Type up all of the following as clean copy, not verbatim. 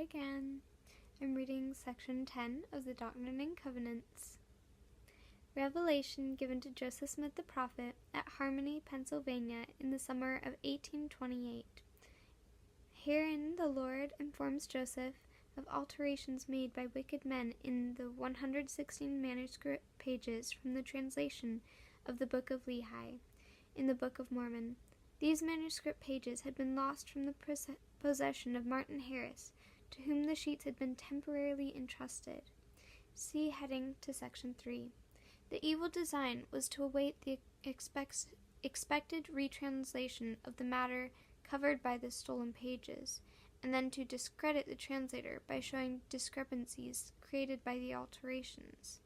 again. I'm reading section 10 of the Doctrine and Covenants. Revelation given to Joseph Smith the prophet at Harmony, Pennsylvania in the summer of 1828. Herein the Lord informs Joseph of alterations made by wicked men in the 116 manuscript pages from the translation of the Book of Lehi in the Book of Mormon. These manuscript pages had been lost from the possession of Martin Harris, to whom the sheets had been temporarily entrusted. See heading to section 3. The evil design was to await the expected retranslation of the matter covered by the stolen pages, and then to discredit the translator by showing discrepancies created by the alterations.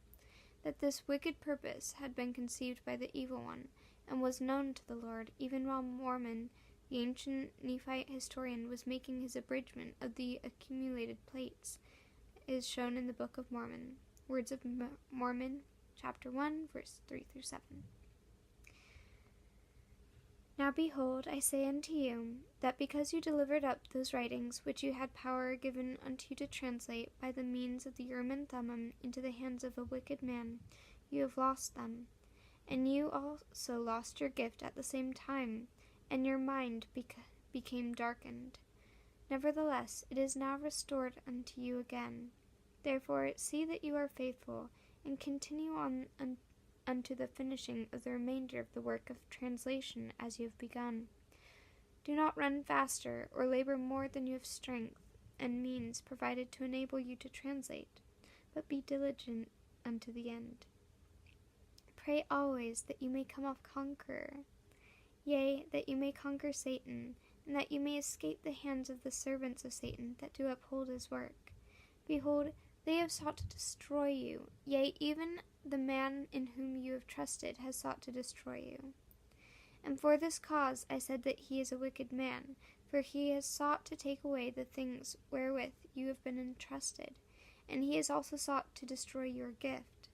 That this wicked purpose had been conceived by the evil one, and was known to the Lord, even while Mormon, the ancient Nephite historian, was making his abridgment of the accumulated plates, is shown in the Book of Mormon. Words of Mormon, chapter 1, verse 3 through 7. Now behold, I say unto you, that because you delivered up those writings which you had power given unto you to translate by the means of the Urim and Thummim into the hands of a wicked man, you have lost them. And you also lost your gift at the same time, and your mind became darkened. Nevertheless, it is now restored unto you again. Therefore see that you are faithful, and continue on unto the finishing of the remainder of the work of translation as you have begun. Do not run faster, or labor more than you have strength and means provided to enable you to translate, but be diligent unto the end. Pray always that you may come off conqueror, yea, that you may conquer Satan, and that you may escape the hands of the servants of Satan that do uphold his work. Behold, they have sought to destroy you, yea, even the man in whom you have trusted has sought to destroy you. And for this cause I said that he is a wicked man, for he has sought to take away the things wherewith you have been entrusted, and he has also sought to destroy your gift.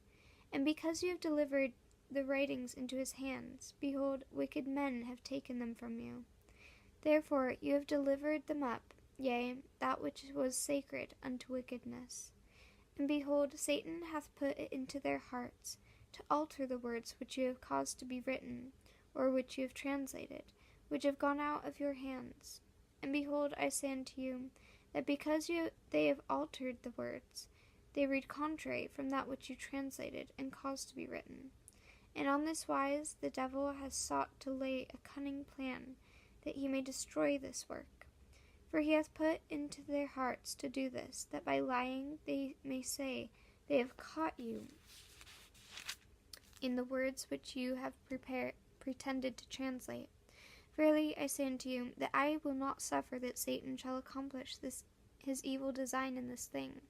And because you have delivered the writings into his hands, behold, wicked men have taken them from you. Therefore you have delivered them up, yea, that which was sacred unto wickedness. And behold, Satan hath put it into their hearts to alter the words which you have caused to be written, or which you have translated, which have gone out of your hands. And behold, I say unto you, that because they have altered the words, they read contrary from that which you translated and caused to be written. And on this wise the devil has sought to lay a cunning plan, that he may destroy this work. For he hath put into their hearts to do this, that by lying they may say they have caught you in the words which you have pretended to translate. Verily I say unto you, that I will not suffer that Satan shall accomplish his evil design in this thing.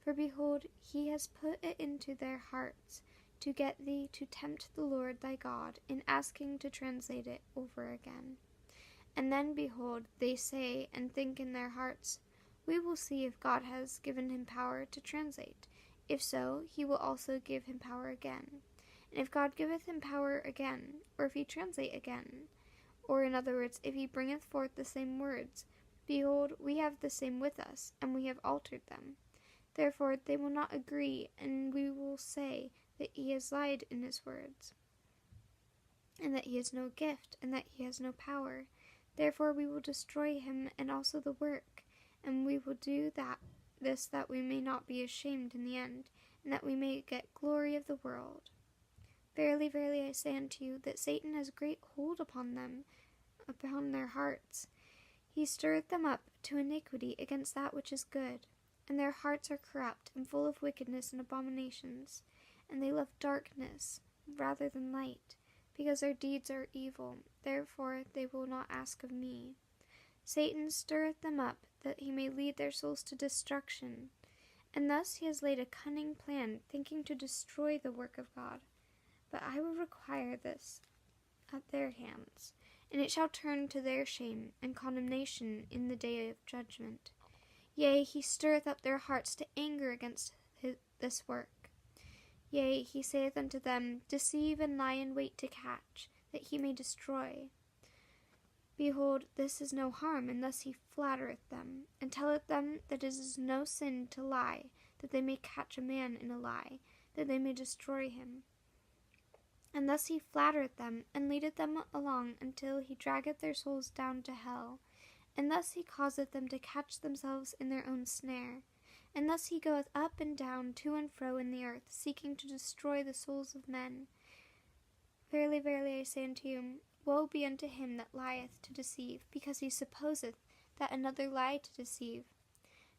For behold, he has put it into their hearts to get thee to tempt the Lord thy God in asking to translate it over again. And then, behold, they say and think in their hearts, we will see if God has given him power to translate. If so, he will also give him power again. And if God giveth him power again, or if he translate again, or in other words, if he bringeth forth the same words, behold, we have the same with us, and we have altered them. Therefore they will not agree, and we will say that he has lied in his words, and that he has no gift, and that he has no power. Therefore we will destroy him and also the work, and we will do this that we may not be ashamed in the end, and that we may get glory of the world. Verily, verily, I say unto you, that Satan has great hold upon their hearts. He stirreth them up to iniquity against that which is good, and their hearts are corrupt and full of wickedness and abominations, and they love darkness rather than light, because their deeds are evil. Therefore they will not ask of me. Satan stirreth them up, that he may lead their souls to destruction. And thus he has laid a cunning plan, thinking to destroy the work of God. But I will require this at their hands, and it shall turn to their shame and condemnation in the day of judgment. Yea, he stirreth up their hearts to anger against this work. Yea, he saith unto them, deceive and lie in wait to catch, that he may destroy. Behold, this is no harm, and thus he flattereth them, and telleth them that it is no sin to lie, that they may catch a man in a lie, that they may destroy him. And thus he flattereth them, and leadeth them along until he draggeth their souls down to hell. And thus he causeth them to catch themselves in their own snare. And thus he goeth up and down to and fro in the earth, seeking to destroy the souls of men. Verily, verily, I say unto you, woe be unto him that lieth to deceive, because he supposeth that another lie to deceive.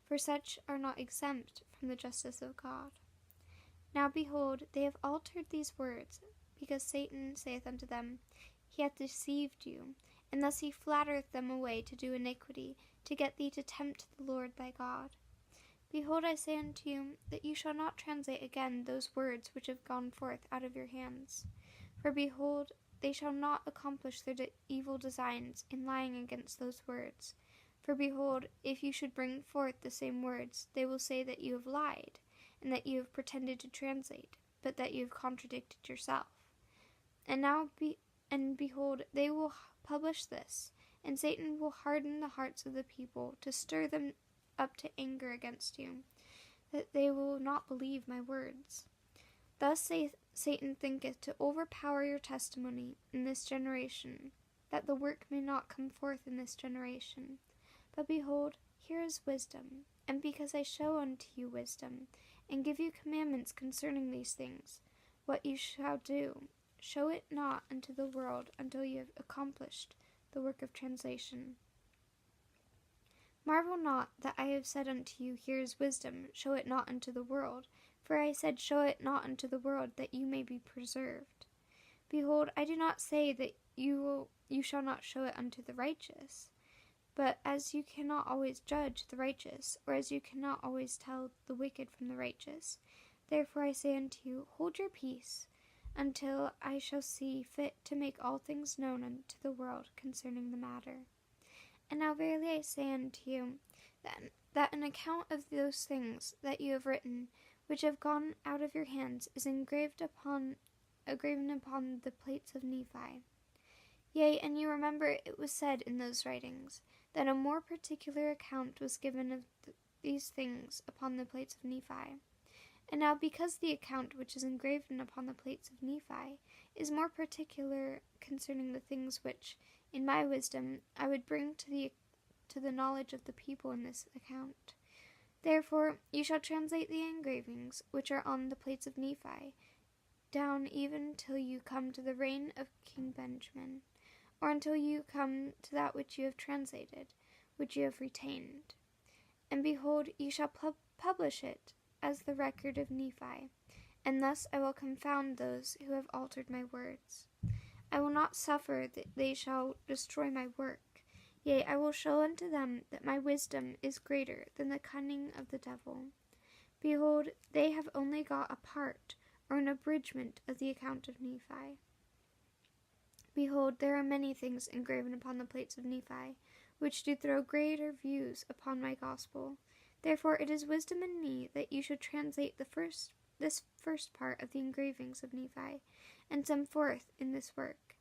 For such are not exempt from the justice of God. Now behold, they have altered these words, because Satan saith unto them, He hath deceived you, and thus he flattereth them away to do iniquity, to get thee to tempt the Lord thy God. Behold, I say unto you, that you shall not translate again those words which have gone forth out of your hands. For behold, they shall not accomplish their evil designs in lying against those words. For behold, if you should bring forth the same words, they will say that you have lied, and that you have pretended to translate, but that you have contradicted yourself. And behold, they will publish this, and Satan will harden the hearts of the people to stir them up to anger against you, that they will not believe my words. Thus Satan thinketh to overpower your testimony in this generation, that the work may not come forth in this generation. But behold, here is wisdom, and because I show unto you wisdom, and give you commandments concerning these things, what you shall do, show it not unto the world until you have accomplished the work of translation. Marvel not that I have said unto you, Here is wisdom, show it not unto the world. For I said, Show it not unto the world, that you may be preserved. Behold, I do not say that you shall not show it unto the righteous. But as you cannot always judge the righteous, or as you cannot always tell the wicked from the righteous, therefore I say unto you, Hold your peace, until I shall see fit to make all things known unto the world concerning the matter. And now verily I say unto you, that an account of those things that you have written, which have gone out of your hands, is engraven upon the plates of Nephi. Yea, and you remember it was said in those writings, that a more particular account was given of these things upon the plates of Nephi. And now because the account which is engraven upon the plates of Nephi is more particular concerning the things which, in my wisdom, I would bring to the knowledge of the people in this account. Therefore you shall translate the engravings which are on the plates of Nephi, down even till you come to the reign of King Benjamin, or until you come to that which you have translated, which you have retained. And behold, you shall publish it as the record of Nephi, and thus I will confound those who have altered my words. I will not suffer that they shall destroy my work. Yea, I will show unto them that my wisdom is greater than the cunning of the devil. Behold, they have only got a part, or an abridgment of the account of Nephi. Behold, there are many things engraven upon the plates of Nephi, which do throw greater views upon my gospel. Therefore it is wisdom in me that you should translate this first part of the engravings of Nephi, and send forth in this work.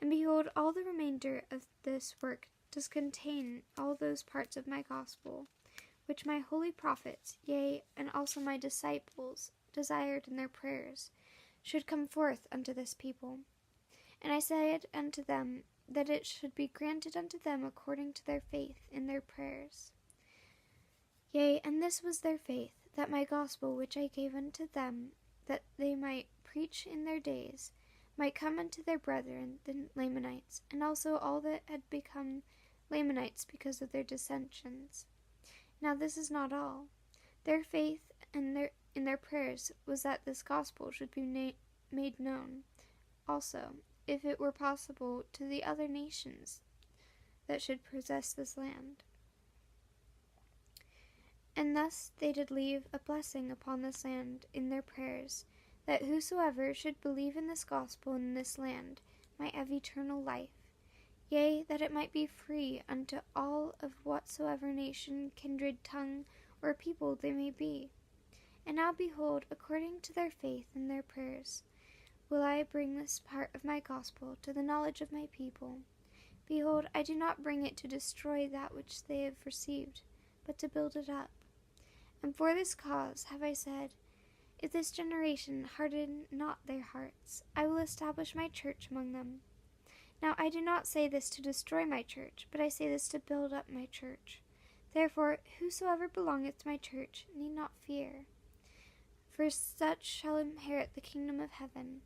And behold, all the remainder of this work does contain all those parts of my gospel, which my holy prophets, yea, and also my disciples, desired in their prayers, should come forth unto this people. And I said unto them, that it should be granted unto them according to their faith in their prayers. Yea, and this was their faith, that my gospel which I gave unto them, that they might preach in their days, might come unto their brethren the Lamanites, and also all that had become Lamanites because of their dissensions. Now this is not all. Their faith and in their prayers was that this gospel should be made known also, if it were possible, to the other nations that should possess this land. And thus they did leave a blessing upon this land in their prayers, that whosoever should believe in this gospel in this land might have eternal life, yea, that it might be free unto all of whatsoever nation, kindred, tongue, or people they may be. And now behold, according to their faith and their prayers, will I bring this part of my gospel to the knowledge of my people. Behold, I do not bring it to destroy that which they have received, but to build it up. And for this cause have I said, if this generation harden not their hearts, I will establish my church among them. Now I do not say this to destroy my church, but I say this to build up my church. Therefore, whosoever belongeth to my church need not fear, for such shall inherit the kingdom of heaven.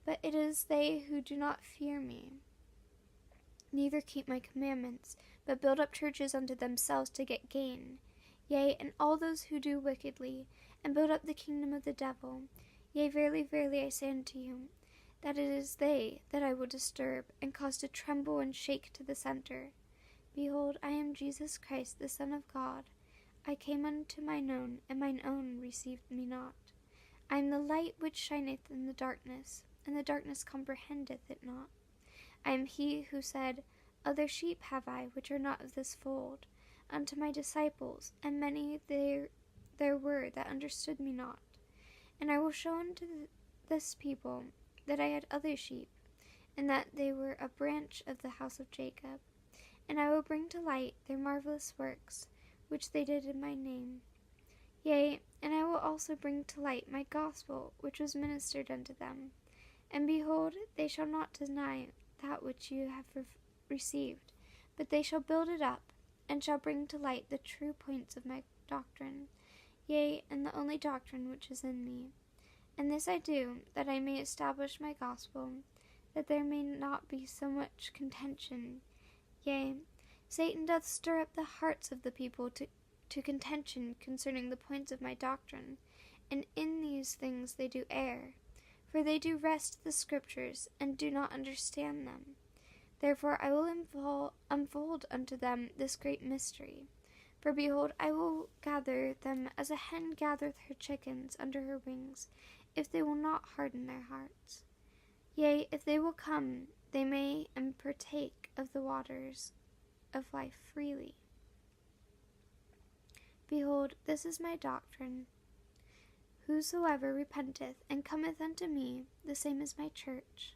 But it is they who do not fear me, neither keep my commandments, but build up churches unto themselves to get gain. Yea, and all those who do wickedly, and build up the kingdom of the devil. Yea, verily, verily, I say unto you, that it is they that I will disturb, and cause to tremble and shake to the center. Behold, I am Jesus Christ, the Son of God. I came unto mine own, and mine own received me not. I am the light which shineth in the darkness, and the darkness comprehendeth it not. I am he who said, other sheep have I, which are not of this fold, unto my disciples, and many there were that understood me not. And I will show unto this people that I had other sheep, and that they were a branch of the house of Jacob. And I will bring to light their marvelous works, which they did in my name. Yea, and I will also bring to light my gospel, which was ministered unto them. And behold, they shall not deny that which you have received, but they shall build it up, and shall bring to light the true points of my doctrine, yea, and the only doctrine which is in me. And this I do, that I may establish my gospel, that there may not be so much contention. Yea, Satan doth stir up the hearts of the people to contention concerning the points of my doctrine, and in these things they do err. For they do wrest the scriptures, and do not understand them. Therefore I will unfold unto them this great mystery. For behold, I will gather them as a hen gathereth her chickens under her wings, if they will not harden their hearts. Yea, if they will come, they may and partake of the waters of life freely. Behold, this is my doctrine. Whosoever repenteth and cometh unto me, the same is my church.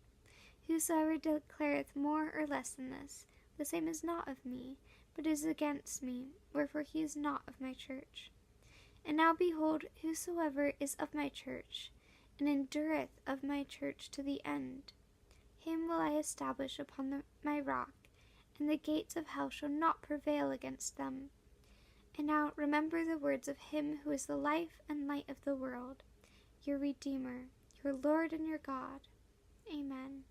Whosoever declareth more or less than this, the same is not of me, but is against me, wherefore he is not of my church. And now behold, whosoever is of my church, and endureth of my church to the end, him will I establish upon my rock, and the gates of hell shall not prevail against them. And now remember the words of him who is the life and light of the world, your Redeemer, your Lord and your God. Amen.